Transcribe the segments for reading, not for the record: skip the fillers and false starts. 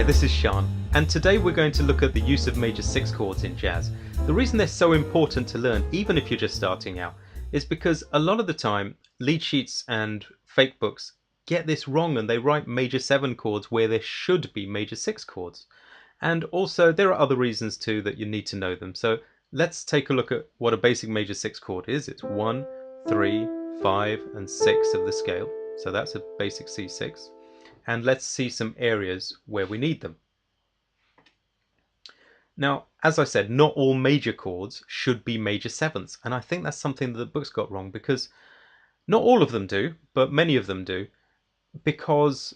Hi, this is Sean, and today we're going to look at the use of major 6 chords in jazz. The reason they're so important to learn, even if you're just starting out, is because a lot of the time lead sheets and fake books get this wrong and they write major 7 chords where there should be major 6 chords. And also there are other reasons too that you need to know them. So let's take a look at what a basic major 6 chord is. It's 1, 3, 5 and 6 of the scale. So that's a basic C6. And let's see some areas where we need them. Now, as I said, not all major chords should be major 7ths, and I think that's something that the book's got wrong, because not all of them do, but many of them do, because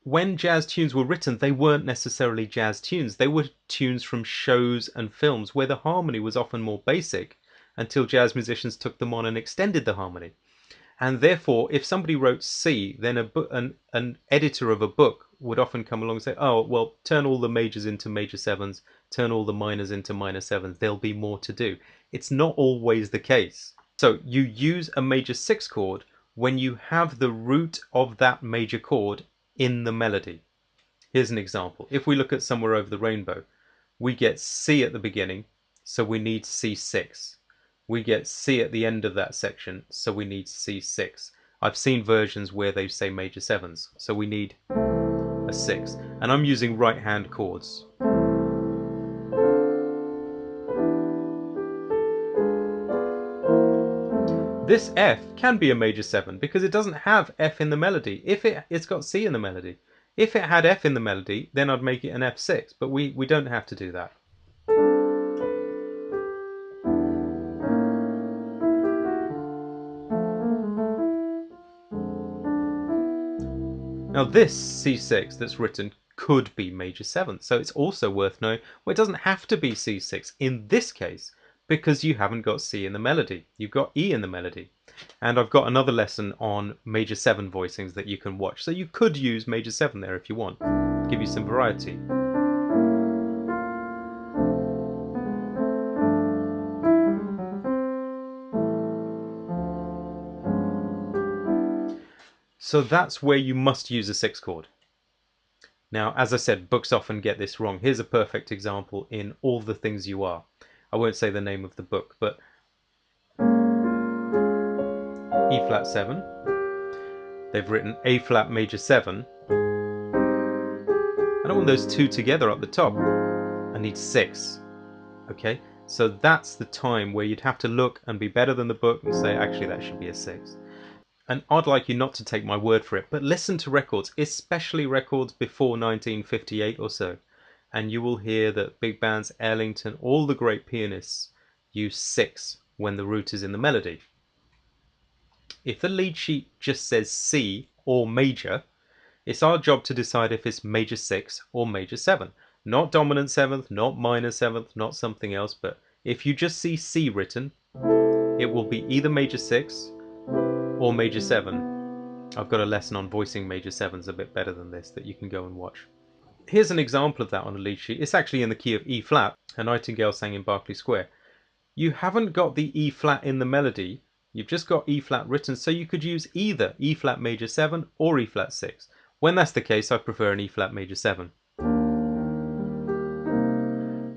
when jazz tunes were written, they weren't necessarily jazz tunes. They were tunes from shows and films where the harmony was often more basic until jazz musicians took them on and extended the harmony. And therefore, if somebody wrote C, then an editor of a book would often come along and say, oh, well, turn all the majors into major 7s, turn all the minors into minor 7s, there'll be more to do. It's not always the case. So you use a major 6 chord when you have the root of that major chord in the melody. Here's an example. If we look at Somewhere Over the Rainbow, we get C at the beginning, so we need C6. We get C at the end of that section, so we need C6. I've seen versions where they say major 7s, so we need a 6. And I'm using right hand chords. This F can be a major 7 because it doesn't have F in the melody. If it's got C in the melody. If it had F in the melody, then I'd make it an F6, but we don't have to do that. Now this C6 that's written could be major 7th, so it's also worth knowing, well, it doesn't have to be C6 in this case because you haven't got C in the melody, you've got E in the melody. And I've got another lesson on major 7 voicings that you can watch, so you could use major 7 there if you want, give you some variety. So that's where you must use a 6 chord. Now, as I said, books often get this wrong. Here's a perfect example in All the Things You Are. I won't say the name of the book, but E flat 7. They've written A flat major 7. I don't want those two together up the top. I need 6. Okay, so that's the time where you'd have to look and be better than the book and say, actually, that should be a 6. And I'd like you not to take my word for it, but listen to records, especially records before 1958 or so, and you will hear that big bands, Ellington, all the great pianists use 6 when the root is in the melody. If the lead sheet just says C or major, it's our job to decide if it's major 6 or major 7. Not dominant 7th, not minor 7th, not something else, but if you just see C written, it will be either major 6 or major 7. I've got a lesson on voicing major 7s a bit better than this that you can go and watch. Here's an example of that on a lead sheet. It's actually in the key of E flat, a nightingale sang in Berkeley Square. You haven't got the E flat in the melody, you've just got E flat written, so you could use either E flat major 7 or E flat 6. When that's the case, I prefer an E flat major 7.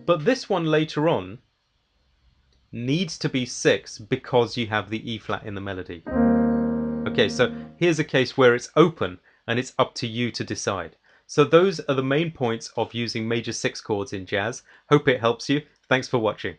But this one later on needs to be 6 because you have the E flat in the melody. Okay, so here's a case where it's open and it's up to you to decide. So those are the main points of using major 6 chords in jazz. Hope it helps you. Thanks for watching.